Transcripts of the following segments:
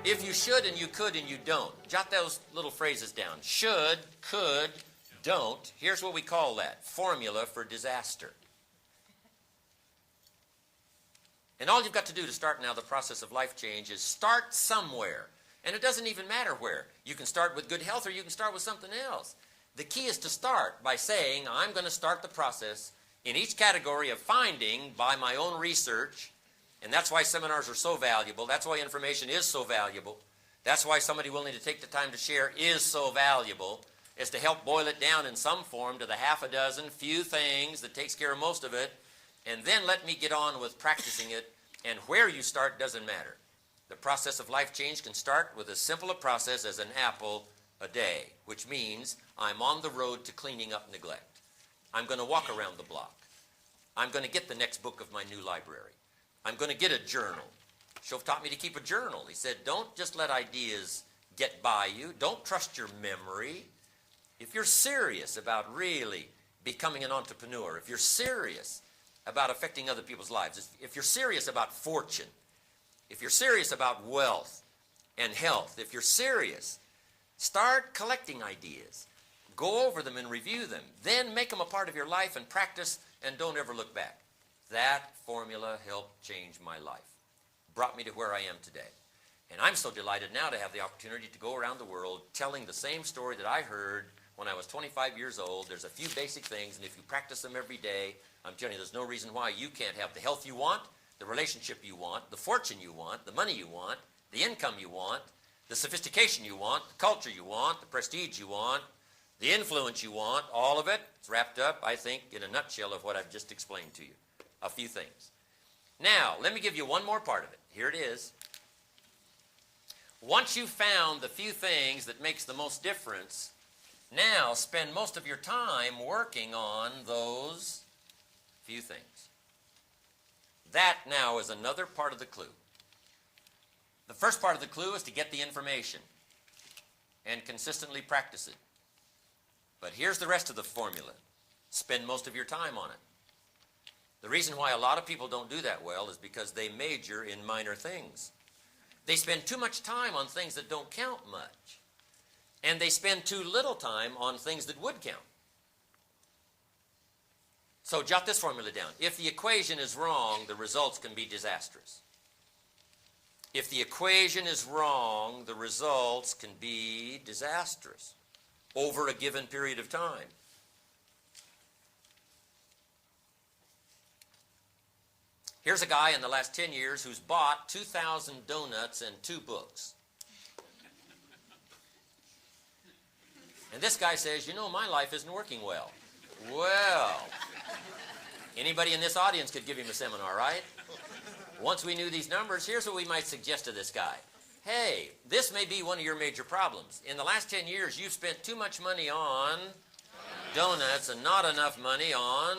If you should and you could and you don't, jot those little phrases down. Should, could, don't. Here's what we call that. Formula for disaster. And all you've got to do to start now the process of life change is start somewhere. And it doesn't even matter where. You can start with good health or you can start with something else. The key is to start by saying, I'm going to start the process in each category of finding by my own research. And that's why seminars are so valuable. That's why information is so valuable. That's why somebody willing to take the time to share is so valuable, is to help boil it down in some form to the half a dozen few things that takes care of most of it. And then let me get on with practicing it. And where you start doesn't matter. The process of life change can start with as simple a process as an apple a day, which means I'm on the road to cleaning up neglect. I'm going to walk around the block. I'm going to get the next book of my new library. I'm going to get a journal. Shove taught me to keep a journal. He said, don't just let ideas get by you. Don't trust your memory. If you're serious about really becoming an entrepreneur, if you're serious about affecting other people's lives, if you're serious about fortune, if you're serious about wealth and health, if you're serious, start collecting ideas. Go over them and review them. Then make them a part of your life and practice, and don't ever look back. That formula helped change my life. Brought me to where I am today. And I'm so delighted now to have the opportunity to go around the world telling the same story that I heard when I was 25 years old. There's a few basic things, and if you practice them every day, I'm telling you, there's no reason why you can't have the health you want, the relationship you want, the fortune you want, the money you want, the income you want, the sophistication you want, the culture you want, the prestige you want, the influence you want, all of it. It's wrapped up, I think, in a nutshell of what I've just explained to you. A few things. Now, let me give you one more part of it. Here it is. Once you've found the few things that makes the most difference, now spend most of your time working on those few things. That now is another part of the clue. The first part of the clue is to get the information and consistently practice it. But here's the rest of the formula. Spend most of your time on it. The reason why a lot of people don't do that well is because they major in minor things. They spend too much time on things that don't count much. And they spend too little time on things that would count. So jot this formula down. If the equation is wrong, the results can be disastrous. If the equation is wrong, the results can be disastrous over a given period of time. Here's a guy in the last 10 years who's bought 2,000 donuts and 2 books. And this guy says, you know, my life isn't working well. Well, anybody in this audience could give him a seminar, right? Once we knew these numbers, here's what we might suggest to this guy. Hey, this may be one of your major problems. In the last 10 years, you've spent too much money on donuts and not enough money on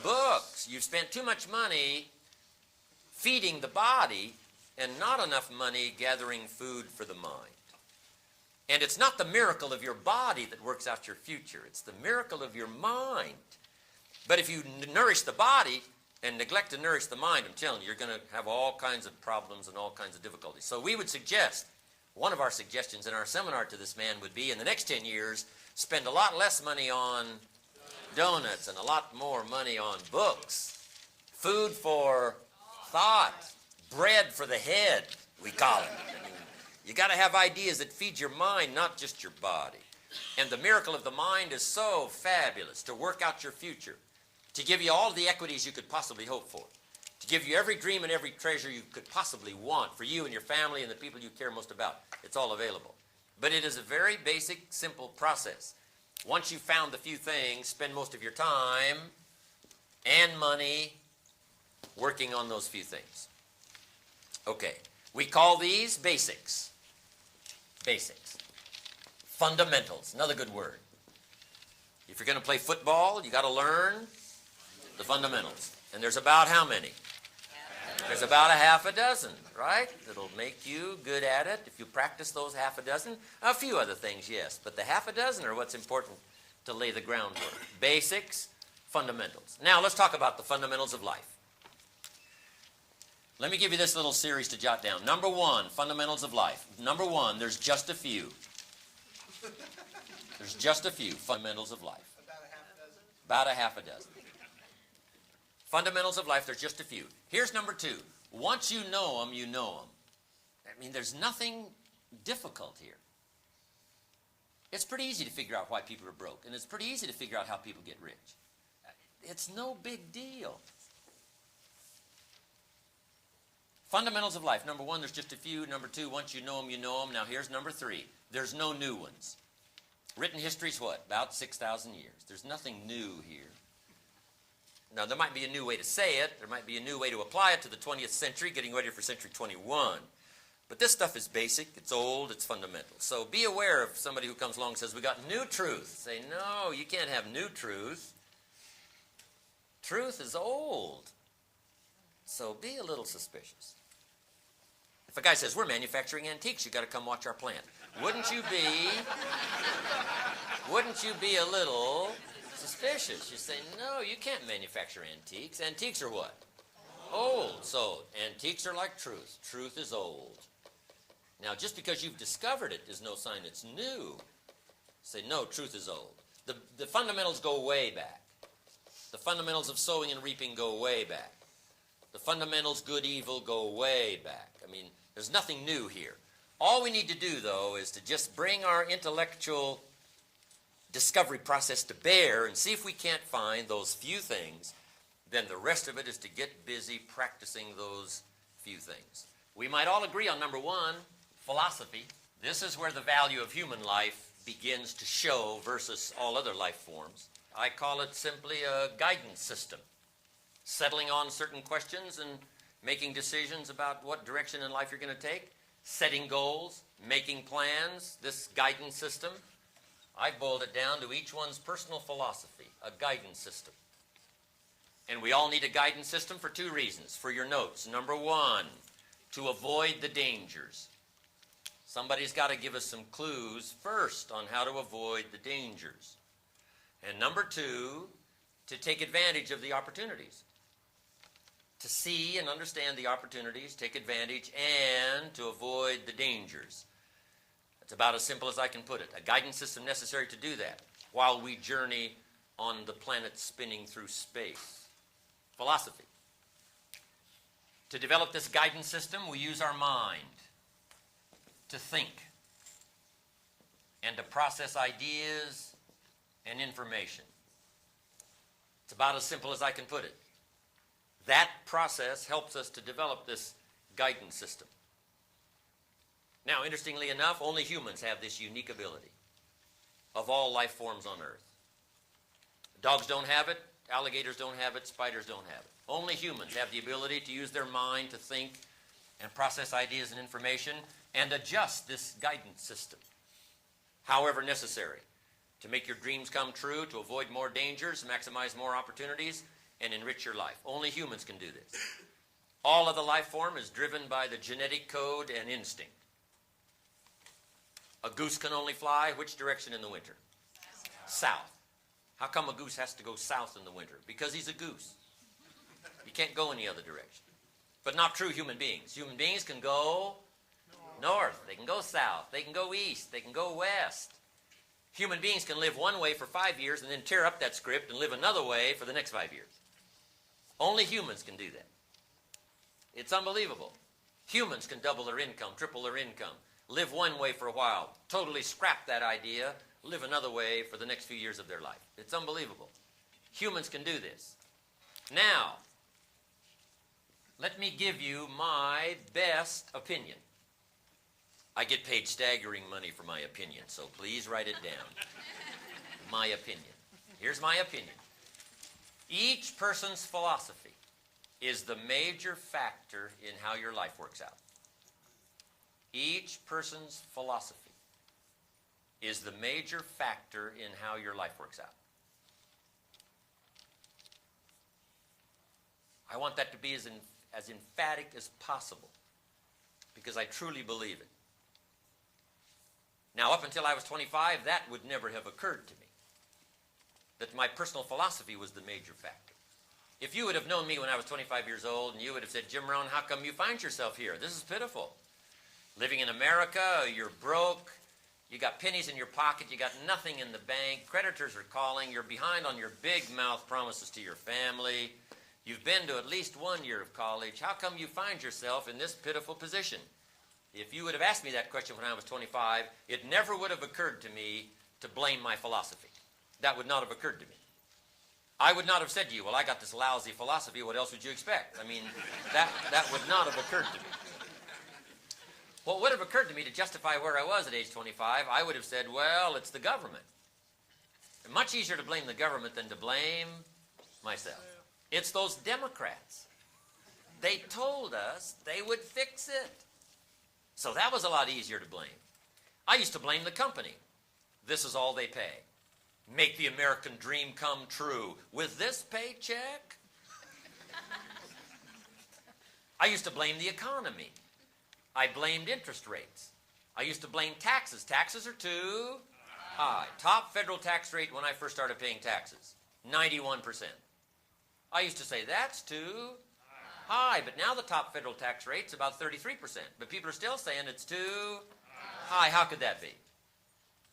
books. You've spent too much money feeding the body and not enough money gathering food for the mind. And it's not the miracle of your body that works out your future. It's the miracle of your mind. But if you nourish the body and neglect to nourish the mind, I'm telling you, you're going to have all kinds of problems and all kinds of difficulties. So we would suggest, one of our suggestions in our seminar to this man would be, in the next 10 years, spend a lot less money on donuts and a lot more money on books. Food for thought. Bread for the head, we call it. You got to have ideas that feed your mind, not just your body. And the miracle of the mind is so fabulous to work out your future, to give you all the equities you could possibly hope for, to give you every dream and every treasure you could possibly want for you and your family and the people you care most about. It's all available. But it is a very basic, simple process. Once you've found the few things, spend most of your time and money working on those few things. Okay, we call these basics. Basics. Fundamentals, another good word. If you're going to play football, you got to learn the fundamentals. And there's about how many? There's about a half a dozen, right? That'll make you good at it if you practice those half a dozen. A few other things, yes, but the half a dozen are what's important to lay the groundwork. Basics, fundamentals. Now let's talk about the fundamentals of life. Let me give you this little series to jot down. Number one, fundamentals of life. Number one, there's just a few. There's just a few fundamentals of life. About a half a dozen? About a half a dozen. Fundamentals of life, there's just a few. Here's number two. Once you know them, you know them. I mean, there's nothing difficult here. It's pretty easy to figure out why people are broke, and it's pretty easy to figure out how people get rich. It's no big deal. Fundamentals of life. Number one, there's just a few. Number two, once you know them, you know them. Now here's number three. There's no new ones. Written history's what? About 6,000 years. There's nothing new here. Now, there might be a new way to say it. There might be a new way to apply it to the 20th century, getting ready for century 21. But this stuff is basic. It's old. It's fundamental. So be aware of somebody who comes along and says, we got new truth. Say, no, you can't have new truth. Truth is old. So be a little suspicious. If a guy says, we're manufacturing antiques, you've got to come watch our plant. Wouldn't you be a little suspicious? You say, no, you can't manufacture antiques. Antiques are what? Old. So antiques are like truth. Truth is old. Now, just because you've discovered it is no sign it's new. Say, no, truth is old. The fundamentals go way back. The fundamentals of sowing and reaping go way back. The fundamentals, good, evil, go way back. I mean, there's nothing new here. All we need to do, though, is to just bring our intellectual discovery process to bear and see if we can't find those few things. Then the rest of it is to get busy practicing those few things. We might all agree on number one, philosophy. This is where the value of human life begins to show versus all other life forms. I call it simply a guidance system. Settling on certain questions and making decisions about what direction in life you're going to take. Setting goals, making plans, this guidance system. I boiled it down to each one's personal philosophy, a guidance system. And we all need a guidance system for two reasons. For your notes, number one, to avoid the dangers. Somebody's got to give us some clues first on how to avoid the dangers. And number two, to take advantage of the opportunities. To see and understand the opportunities, take advantage, and to avoid the dangers. It's about as simple as I can put it. A guidance system necessary to do that while we journey on the planet spinning through space. Philosophy. To develop this guidance system, we use our mind to think and to process ideas and information. It's about as simple as I can put it. That process helps us to develop this guidance system. Now, interestingly enough, only humans have this unique ability of all life forms on Earth. Dogs don't have it, alligators don't have it, spiders don't have it. Only humans have the ability to use their mind to think and process ideas and information and adjust this guidance system, however necessary, to make your dreams come true, to avoid more dangers, maximize more opportunities, and enrich your life. Only humans can do this. All of the life form is driven by the genetic code and instinct. A goose can only fly which direction in the winter? South. How come a goose has to go south in the winter? Because he's a goose. He can't go any other direction. But not true human beings. Human beings can go north. They can go south. They can go east. They can go west. Human beings can live one way for 5 years and then tear up that script and live another way for the next 5 years. Only humans can do that. It's unbelievable. Humans can double their income, triple their income, live one way for a while, totally scrap that idea, live another way for the next few years of their life. It's unbelievable. Humans can do this. Now, let me give you my best opinion. I get paid staggering money for my opinion, so please write it down. My opinion. Here's my opinion. Each person's philosophy is the major factor in how your life works out. Each person's philosophy is the major factor in how your life works out. I want that to be as emphatic as possible because I truly believe it. Now, up until I was 25, that would never have occurred to me, that my personal philosophy was the major factor. If you would have known me when I was 25 years old and you would have said, Jim Rohn, how come you find yourself here? This is pitiful. Living in America, you're broke, you got pennies in your pocket, you got nothing in the bank, creditors are calling, you're behind on your big mouth promises to your family, you've been to at least 1 year of college, how come you find yourself in this pitiful position? If you would have asked me that question when I was 25, it never would have occurred to me to blame my philosophy. That would not have occurred to me. I would not have said to you, well, I got this lousy philosophy, what else would you expect? I mean, that would not have occurred to me. What would have occurred to me to justify where I was at age 25, I would have said, well, it's the government. It's much easier to blame the government than to blame myself. It's those Democrats. They told us they would fix it. So that was a lot easier to blame. I used to blame the company. This is all they pay. Make the American dream come true with this paycheck. I used to blame the economy. I blamed interest rates. I used to blame taxes. Taxes are too high. Top federal tax rate when I first started paying taxes, 91%. I used to say, that's too high. But now the top federal tax rate's about 33%. But people are still saying it's too high. How could that be?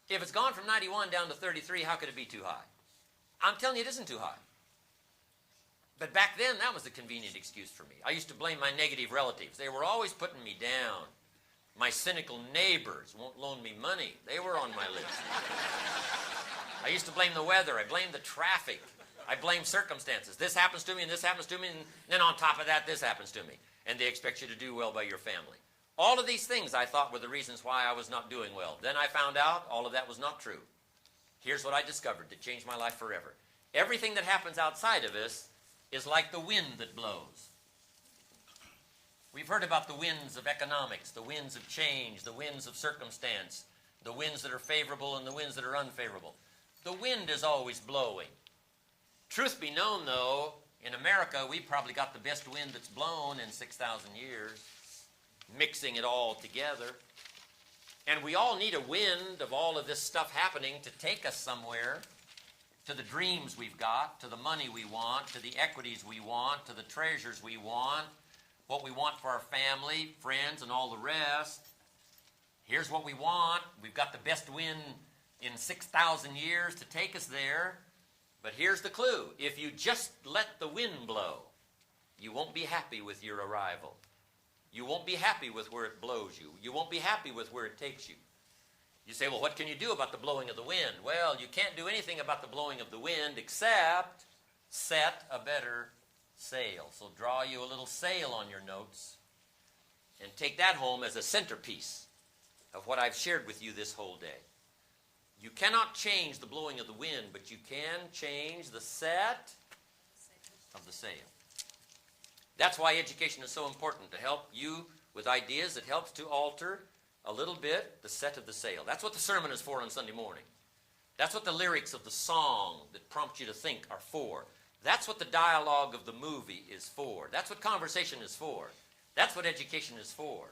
If it's gone from 91 down to 33, how could it be too high? I'm telling you, it isn't too high. But back then, that was a convenient excuse for me. I used to blame my negative relatives. They were always putting me down. My cynical neighbors won't loan me money. They were on my list. I used to blame the weather. I blamed the traffic. I blamed circumstances. This happens to me, and this happens to me, and then on top of that, this happens to me. And they expect you to do well by your family. All of these things I thought were the reasons why I was not doing well. Then I found out all of that was not true. Here's what I discovered that changed my life forever. Everything that happens outside of us is like the wind that blows. We've heard about the winds of economics, the winds of change, the winds of circumstance, the winds that are favorable and the winds that are unfavorable. The wind is always blowing. Truth be known, though, in America, we probably got the best wind that's blown in 6,000 years, mixing it all together. And we all need a wind of all of this stuff happening to take us somewhere, to the dreams we've got, to the money we want, to the equities we want, to the treasures we want, what we want for our family, friends, and all the rest. Here's what we want. We've got the best wind in 6,000 years to take us there. But here's the clue. If you just let the wind blow, you won't be happy with your arrival. You won't be happy with where it blows you. You won't be happy with where it takes you. You say, well, what can you do about the blowing of the wind? Well, you can't do anything about the blowing of the wind except set a better sail. So draw you a little sail on your notes and take that home as a centerpiece of what I've shared with you this whole day. You cannot change the blowing of the wind, but you can change the set of the sail. That's why education is so important, to help you with ideas. It helps to alter a little bit the set of the sail. That's what the sermon is for on Sunday morning. That's what the lyrics of the song that prompt you to think are for. That's what the dialogue of the movie is for. That's what conversation is for. That's what education is for.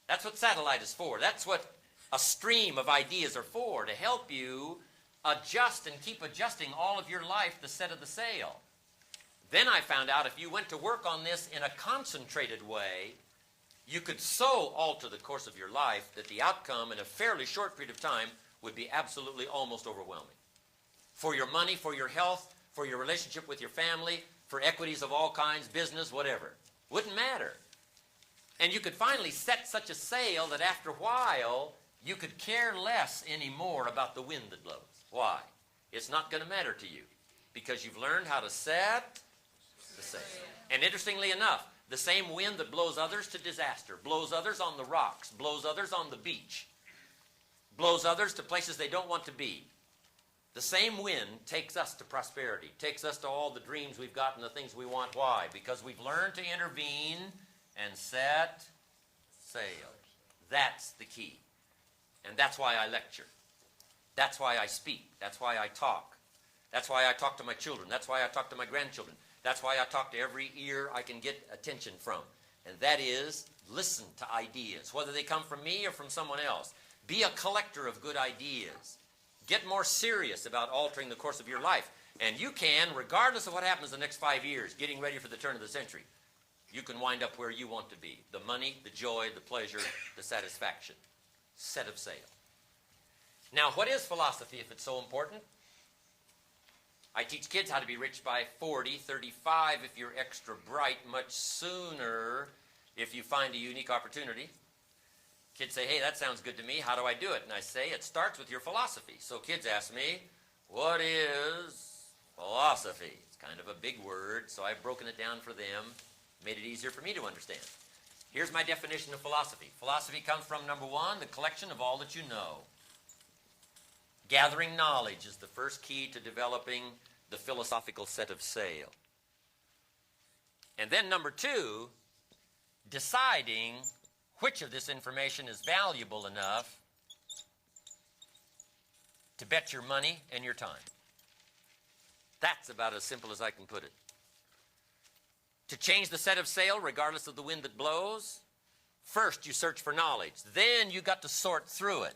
That's what satellite is for. That's what a stream of ideas are for, to help you adjust and keep adjusting all of your life the set of the sail. Then I found out if you went to work on this in a concentrated way, you could so alter the course of your life that the outcome in a fairly short period of time would be absolutely almost overwhelming. For your money, for your health, for your relationship with your family, for equities of all kinds, business, whatever. Wouldn't matter. And you could finally set such a sail that after a while, you could care less anymore about the wind that blows. Why? It's not going to matter to you because you've learned how to set the sail. And interestingly enough, the same wind that blows others to disaster, blows others on the rocks, blows others on the beach, blows others to places they don't want to be. The same wind takes us to prosperity, takes us to all the dreams we've got and the things we want. Why? Because we've learned to intervene and set sail. That's the key. And that's why I lecture. That's why I speak. That's why I talk. That's why I talk to my children. That's why I talk to my grandchildren. That's why I talk to every ear I can get attention from. And that is, listen to ideas, whether they come from me or from someone else. Be a collector of good ideas. Get more serious about altering the course of your life. And you can, regardless of what happens the next 5 years, getting ready for the turn of the century, you can wind up where you want to be. The money, the joy, the pleasure, the satisfaction. Set of sail. Now, what is philosophy if it's so important? I teach kids how to be rich by 40, 35 if you're extra bright, much sooner if you find a unique opportunity. Kids say, hey, that sounds good to me. How do I do it? And I say, it starts with your philosophy. So kids ask me, what is philosophy? It's kind of a big word, so I've broken it down for them, made it easier for me to understand. Here's my definition of philosophy. Philosophy comes from, number one, the collection of all that you know. Gathering knowledge is the first key to developing the philosophical set of sail. And then number two, deciding which of this information is valuable enough to bet your money and your time. That's about as simple as I can put it. To change the set of sail, regardless of the wind that blows, first you search for knowledge. Then you got to sort through it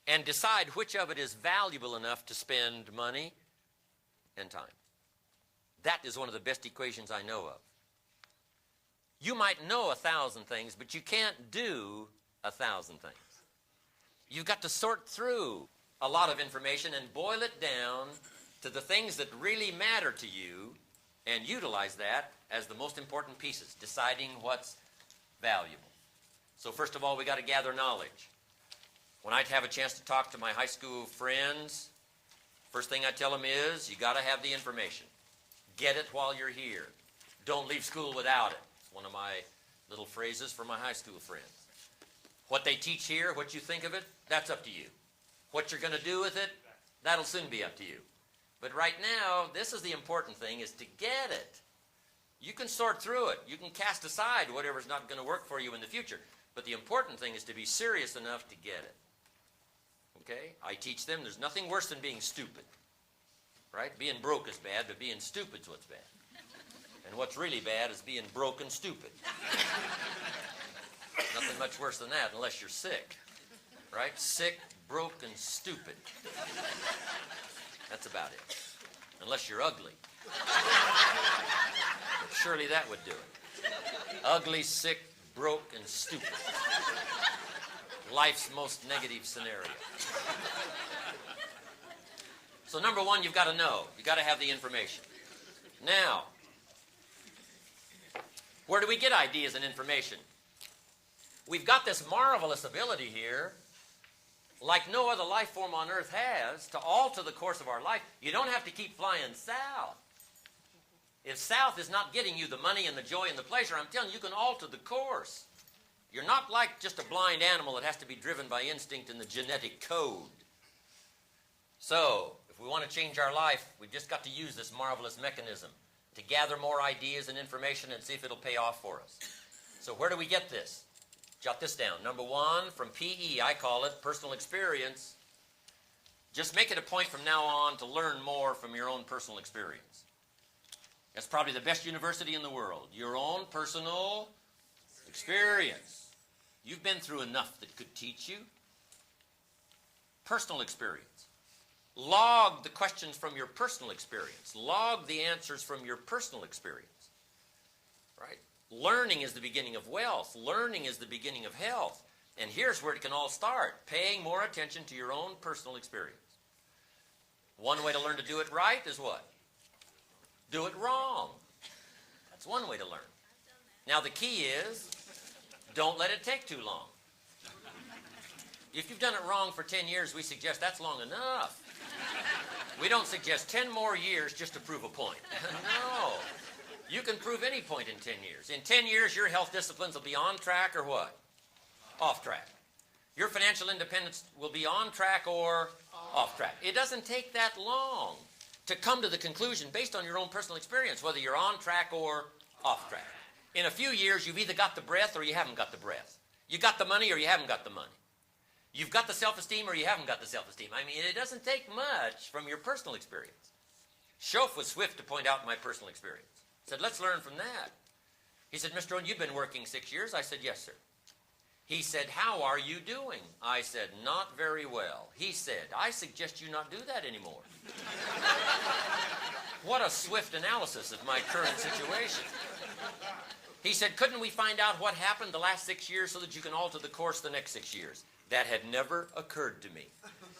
and decide which of it is valuable enough to spend money and time. That is one of the best equations I know of. You might know 1,000 things, but you can't do 1,000 things. You've got to sort through a lot of information and boil it down to the things that really matter to you and utilize that as the most important pieces, deciding what's valuable. So first of all, we got to gather knowledge. When I have a chance to talk to my high school friends, first thing I tell them is, you got to have the information. Get it while you're here. Don't leave school without it. It's one of my little phrases for my high school friends. What they teach here, what you think of it, that's up to you. What you're going to do with it, that'll soon be up to you. But right now, this is the important thing, is to get it. You can sort through it. You can cast aside whatever's not going to work for you in the future. But the important thing is to be serious enough to get it. Okay? I teach them there's nothing worse than being stupid. Right? Being broke is bad, but being stupid's what's bad. And what's really bad is being broke and stupid. Nothing much worse than that unless you're sick. Right? Sick, broke, and stupid. That's about it. Unless you're ugly. But surely that would do it. Ugly, sick, broke, and stupid. Life's most negative scenario. So number one, you've got to know. You've got to have the information. Now, where do we get ideas and information? We've got this marvelous ability here, like no other life form on earth has, to alter the course of our life. You don't have to keep flying south. If south is not getting you the money and the joy and the pleasure, I'm telling you, you can alter the course. You're not like just a blind animal that has to be driven by instinct and the genetic code. So, if we want to change our life, we've just got to use this marvelous mechanism to gather more ideas and information and see if it'll pay off for us. So where do we get this? Jot this down. Number one, from PE, I call it personal experience. Just make it a point from now on to learn more from your own personal experience. That's probably the best university in the world. Your own personal experience. You've been through enough that could teach you. Personal experience. Log the questions from your personal experience. Log the answers from your personal experience. Right? Learning is the beginning of wealth. Learning is the beginning of health. And here's where it can all start. Paying more attention to your own personal experience. One way to learn to do it right is what? Do it wrong. That's one way to learn. Now the key is, don't let it take too long. If you've done it wrong for 10 years, we suggest that's long enough. We don't suggest 10 more years just to prove a point. No. You can prove any point in 10 years. In 10 years, your health disciplines will be on track or what? Off track. Your financial independence will be on track or off track. It doesn't take that long to come to the conclusion based on your own personal experience, whether you're on track or off track. In a few years, you've either got the breath or you haven't got the breath. You got the money or you haven't got the money. You've got the self-esteem or you haven't got the self-esteem. I mean, it doesn't take much from your personal experience. Schoaf was swift to point out my personal experience. He said, let's learn from that. He said, Mr. Rohn, you've been working 6 years. I said, yes, sir. He said, how are you doing? I said, not very well. He said, I suggest you not do that anymore. What a swift analysis of my current situation. He said, couldn't we find out what happened the last 6 years so that you can alter the course the next 6 years? That had never occurred to me.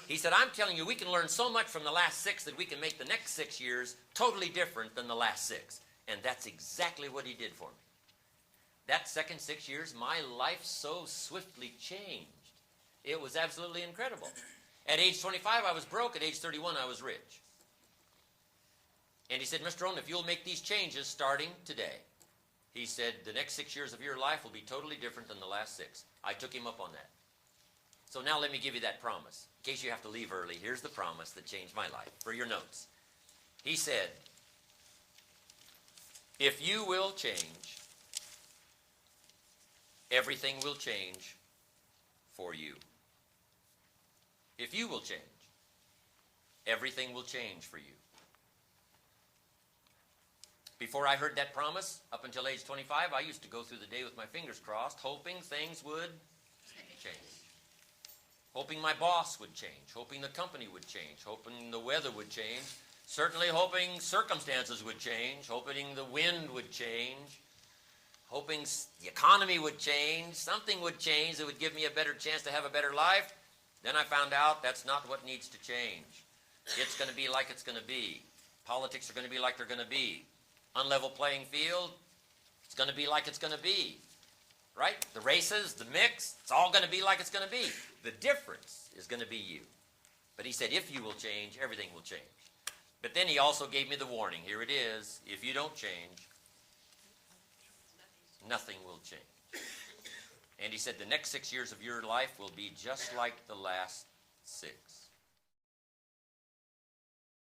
He said, I'm telling you, we can learn so much from the last 6 that we can make the next 6 years totally different than the last 6. And that's exactly what he did for me. That second 6 years, my life so swiftly changed. It was absolutely incredible. At age 25, I was broke. At age 31, I was rich. And he said, Mr. Rohn, if you'll make these changes starting today, he said, the next 6 years of your life will be totally different than the last 6. I took him up on that. So now let me give you that promise. In case you have to leave early, here's the promise that changed my life for your notes. He said, if you will change, everything will change for you. If you will change, everything will change for you. Before I heard that promise, up until age 25, I used to go through the day with my fingers crossed, hoping things would change. Hoping my boss would change, hoping the company would change, hoping the weather would change, certainly hoping circumstances would change, hoping the wind would change, hoping the economy would change, something would change that would give me a better chance to have a better life. Then I found out that's not what needs to change. It's going to be like it's going to be. Politics are going to be like they're going to be. Unlevel playing field, it's going to be like it's going to be. Right? The races, the mix, it's all going to be like it's going to be. The difference is going to be you. But he said, if you will change, everything will change. But then he also gave me the warning. Here it is. If you don't change, nothing will change. And he said, the next 6 years of your life will be just like the last 6.